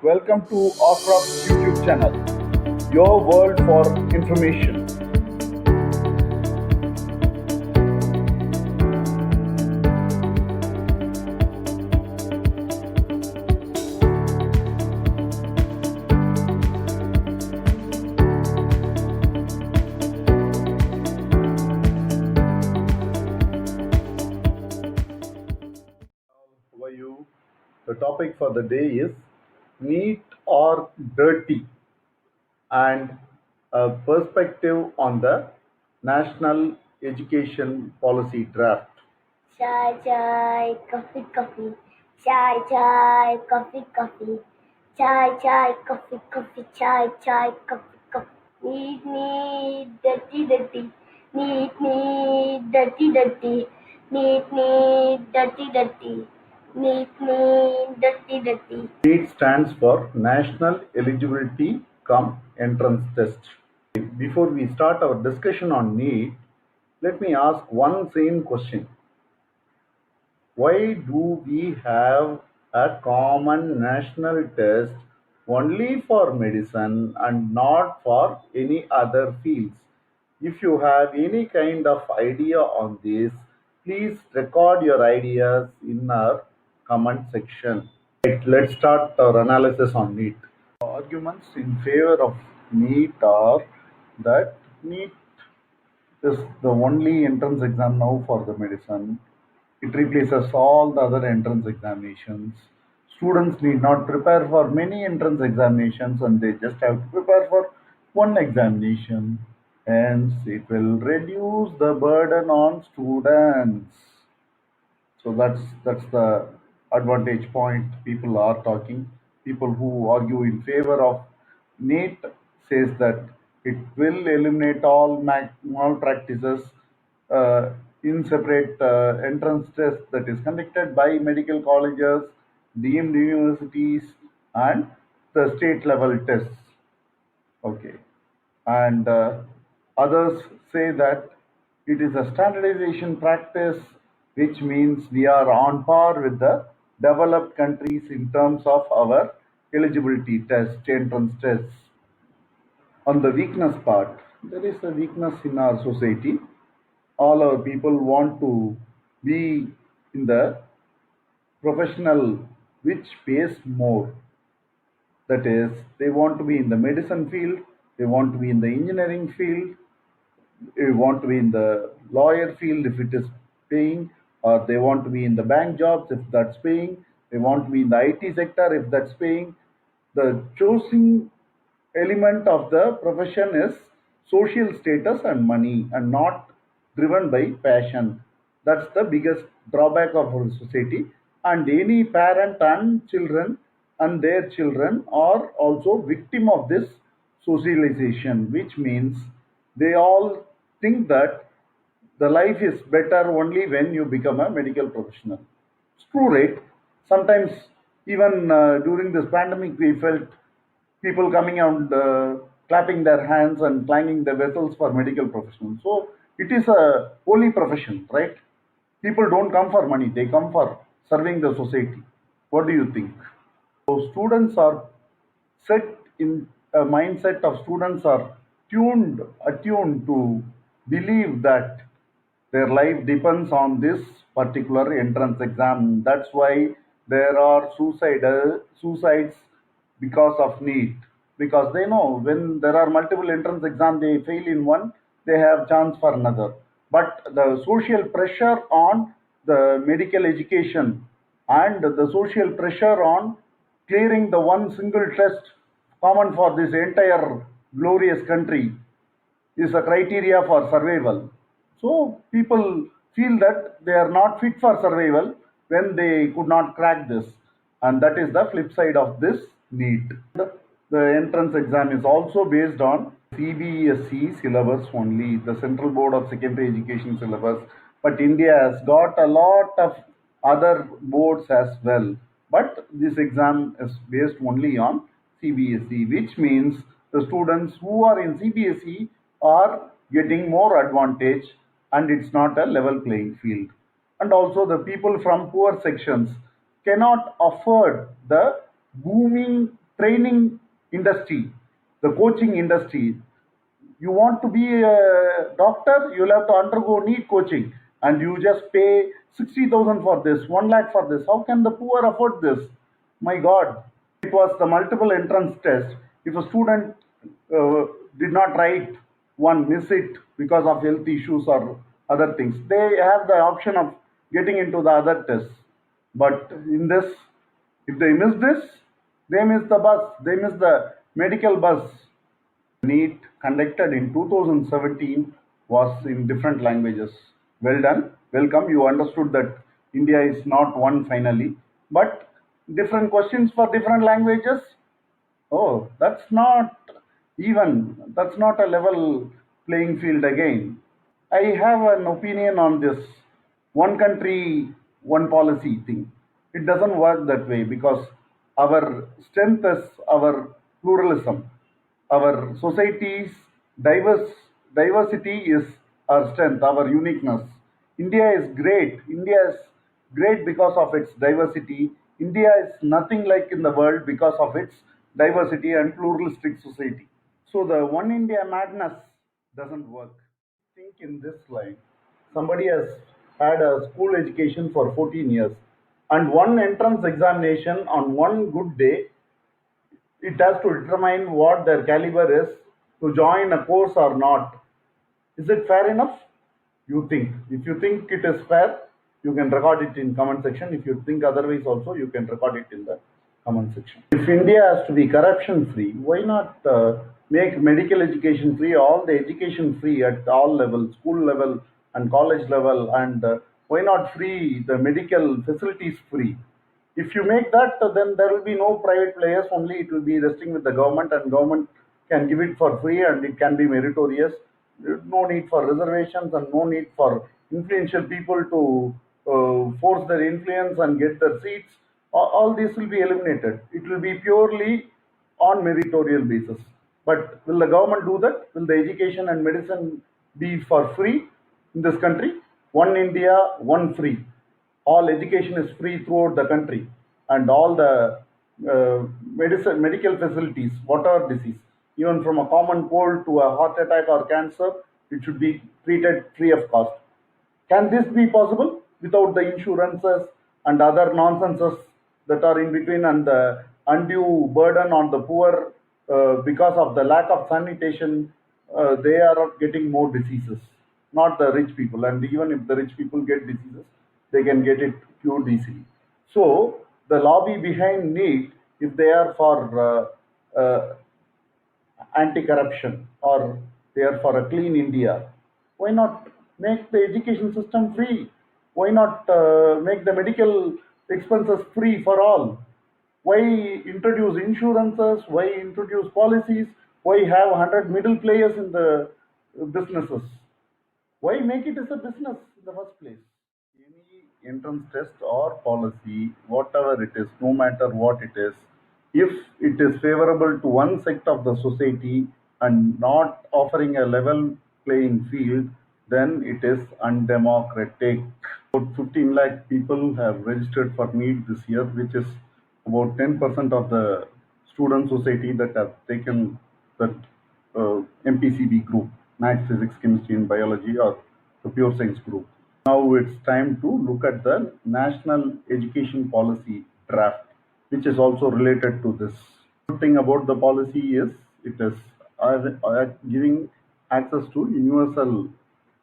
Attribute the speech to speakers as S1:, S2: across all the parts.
S1: Welcome to Ocrop's YouTube channel, your world for information. How are you? The topic for the day is neat or dirty, and a perspective on the National Education Policy Draft.
S2: Chai chai, coffee coffee. Chai chai, coffee coffee. Chai chai, coffee coffee. Chai chai, coffee coffee. Neat neat, dirty dirty. Neat neat, dirty dirty. Neat neat, dirty dirty. Neat neat, dirty dirty.
S1: NEET stands for National Eligibility Cum Entrance Test. Before we start our discussion on NEET, let me ask one same question. Why do we have a common national test only for medicine and not for any other fields? If you have any kind of idea on this, please record your ideas in our comment section. Right, let's start our analysis on NEET. Arguments in favor of NEET are that NEET is the only entrance exam now for the medicine. It replaces all the other entrance examinations. Students need not prepare for many entrance examinations and they just have to prepare for one examination. Hence, it will reduce the burden on students. So that's the advantage point people are talking. People who argue in favor of NEET says that it will eliminate all malpractices in separate entrance tests that is conducted by medical colleges, deemed universities, and the state level tests. Okay. And others say that it is a standardization practice, which means we are on par with the developed countries in terms of our eligibility test, entrance tests. On the weakness part, there is a weakness in our society. All our people want to be in the professional which pays more. That is, they want to be in the medicine field, they want to be in the engineering field, they want to be in the lawyer field if it is paying, or they want to be in the bank jobs if that's paying, they want to be in the IT sector if that's paying. The choosing element of the profession is social status and money and not driven by passion. That's the biggest drawback of our society. And any parent and children and their children are also victim of this socialization, which means they all think that the life is better only when you become a medical professional. It's true, right? Sometimes, even during this pandemic, we felt people coming out clapping their hands and clanging their vessels for medical professionals. So it is a holy profession, right? People don't come for money, they come for serving the society. What do you think? So students are set in a mindset of students are attuned to believe that their life depends on this particular entrance exam. That's why there are suicides because of NEET. Because they know when there are multiple entrance exams, they fail in one, they have chance for another. But the social pressure on the medical education and the social pressure on clearing the one single test common for this entire glorious country is a criteria for survival. So people feel that they are not fit for survival when they could not crack this. And that is the flip side of this NEET. The entrance exam is also based on CBSE syllabus only, the Central Board of Secondary Education syllabus. But India has got a lot of other boards as well. But this exam is based only on CBSE, which means the students who are in CBSE are getting more advantage and it's not a level playing field. And also the people from poor sections cannot afford the booming training industry, the coaching industry. You want to be a doctor, you'll have to undergo NEET coaching, and you just pay 60,000 for this, 1 lakh for this. How can the poor afford this? My God. It was the multiple entrance test. If a student uh, did not write one, miss it because of health issues or other things, they have the option of getting into the other tests. But in this, if they miss this, they miss the bus, they miss the medical bus. NEET conducted in 2017 was in different languages. Well done, welcome. You understood that India is not one finally, but different questions for different languages. Oh, that's not a level playing field again. I have an opinion on this one country, one policy thing. It doesn't work that way because our strength is our pluralism. Our society's diversity is our strength, our uniqueness. India is great. India is great because of its diversity. India is nothing like in the world because of its diversity and pluralistic society. So the one India madness doesn't work. Think in this line. Somebody has had a school education for 14 years and one entrance examination on one good day, it has to determine what their caliber is to join a course or not. Is it fair enough? You think. If you think it is fair, you can record it in comment section. If you think otherwise also, you can record it in the comment section. If India has to be corruption free, why not make medical education free, all the education free at all levels, school level and college level, and why not free the medical facilities free? If you make that, then there will be no private players, only it will be resting with the government, and government can give it for free and it can be meritorious. No need for reservations and no need for influential people to force their influence and get their seats. All this will be eliminated. It will be purely on meritorial basis. But will the government do that? Will the education and medicine be for free in this country? One India, one free. All education is free throughout the country, and all the medical facilities, whatever disease, even from a common cold to a heart attack or cancer, it should be treated free of cost. Can this be possible without the insurances and other nonsenses that are in between and the undue burden on the poor because of the lack of sanitation? They are getting more diseases, not the rich people. And even if the rich people get diseases, they can get it cured easily. So the lobby behind NEET, if they are for anti-corruption or they are for a clean India, why not make the education system free? Why not make the medical expenses free for all? Why introduce insurances? Why introduce policies? Why have 100 middle players in the businesses? Why make it as a business in the first place? Any entrance test or policy, whatever it is, no matter what it is, if it is favorable to one sect of the society and not offering a level playing field, then it is undemocratic. About 15 lakh people have registered for NEET this year, which is about 10% of the student society that have taken that MPCB group, Maths, Physics, Chemistry, and Biology, or the pure science group. Now it's time to look at the National Education Policy draft, which is also related to this. Good thing about the policy is it is giving access to universal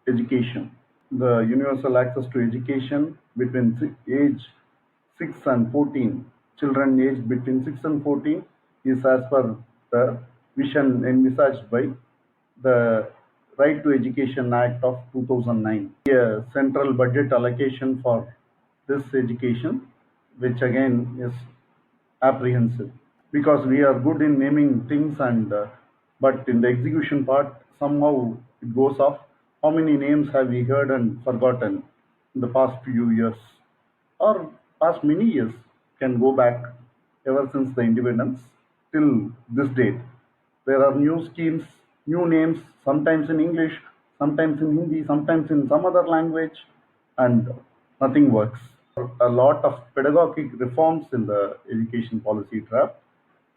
S1: education. The universal access to education between age 6 and 14, children aged between 6 and 14, is as per the vision envisaged by the Right to Education Act of 2009. A central budget allocation for this education, which again is apprehensive because we are good in naming things, and but in the execution part somehow it goes off. How many names have we heard and forgotten in the past few years or past many years? Can go back ever since the independence till this date. There are new schemes, new names, sometimes in English, sometimes in Hindi, sometimes in some other language, and nothing works. A lot of pedagogic reforms in the education policy draft,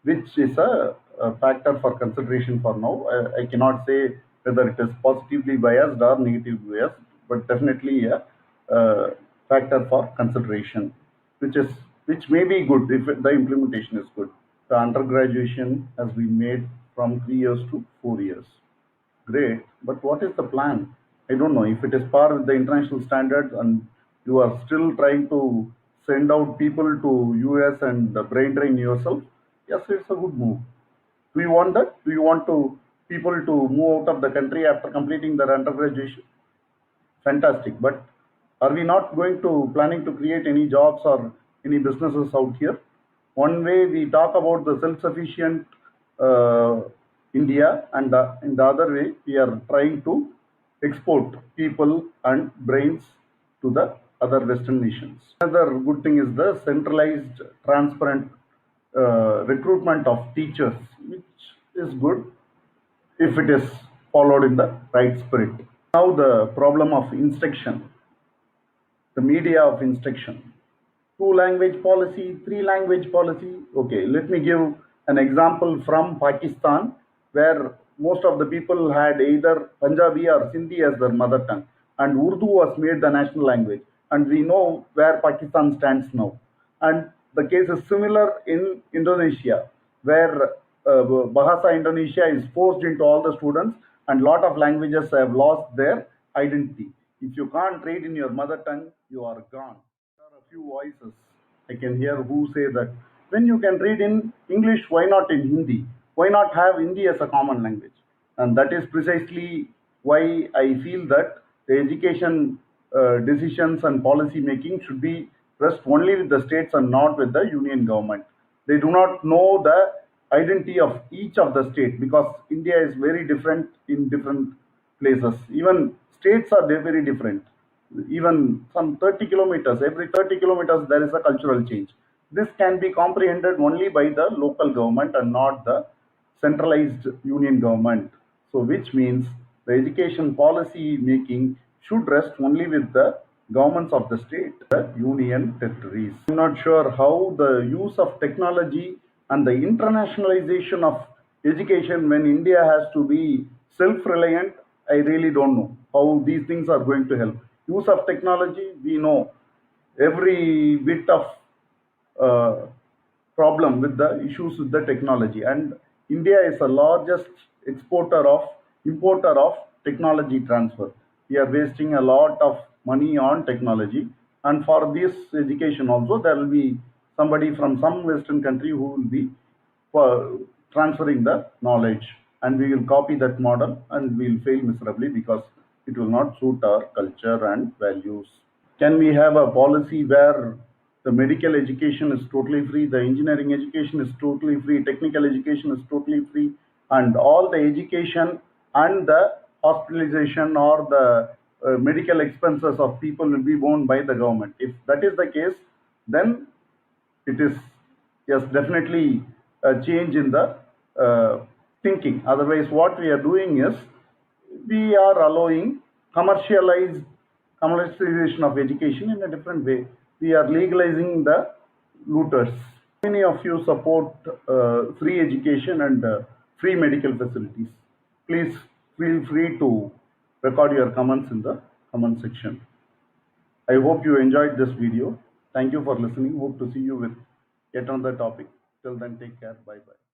S1: which is a factor for consideration for now. I cannot say whether it is positively biased or negatively biased, but definitely a factor for consideration, which is which may be good if the implementation is good. The undergraduation has been made from 3 years to 4 years. Great, but what is the plan? I don't know if it is par with the international standards and you are still trying to send out people to US and brain drain yourself. Yes, it's a good move. Do you want that? Do you want to people to move out of the country after completing their undergraduation? Fantastic. But are we not going to planning to create any jobs or any businesses out here? One way we talk about the self-sufficient uh, India, and in the other way we are trying to export people and brains to the other Western nations. Another good thing is the centralized, transparent recruitment of teachers, which is good if it is followed in the right spirit. Now the problem of instruction, the media of instruction. Two language policy, three language policy. Okay, let me give an example from Pakistan, where most of the people had either Punjabi or Sindhi as their mother tongue, and Urdu was made the national language. And we know where Pakistan stands now. And the case is similar in Indonesia, where Bahasa Indonesia is forced into all the students, and lot of languages have lost their identity. If you can't read in your mother tongue, you are gone. There are a few voices I can hear who say that when you can read in English, why not in Hindi? Why not have Hindi as a common language? And that is precisely why I feel that the education decisions and policy making should be rest only with the states and not with the union government. They do not know the identity of each of the state because India is very different in different places. Even states are very different. Even some 30 kilometers, every 30 kilometers, there is a cultural change. This can be comprehended only by the local government and not the centralized union government. So, which means the education policy making should rest only with the governments of the state, the union territories. I'm not sure how the use of technology and the internationalization of education when India has to be self-reliant, I really don't know how these things are going to help. Use of technology, we know every bit of uh, problem with the issues with the technology, and India is the largest exporter of importer of technology transfer. We are wasting a lot of money on technology, and for this education also there will be somebody from some western country who will be transferring the knowledge, and we will copy that model and we will fail miserably because it will not suit our culture and values. Can we have a policy where the medical education is totally free, the engineering education is totally free, technical education is totally free, and all the education and the hospitalization or the medical expenses of people will be borne by the government? If that is the case, then it is, yes, definitely a change in the uh, thinking. Otherwise, what we are doing is we are allowing commercialized commercialization of education in a different way. We are legalizing the looters. Many of you support free education and free medical facilities. Please feel free to record your comments in the comment section. I hope you enjoyed this video. Thank you for listening. Hope to see you with yet another topic. Till then, take care. Bye bye.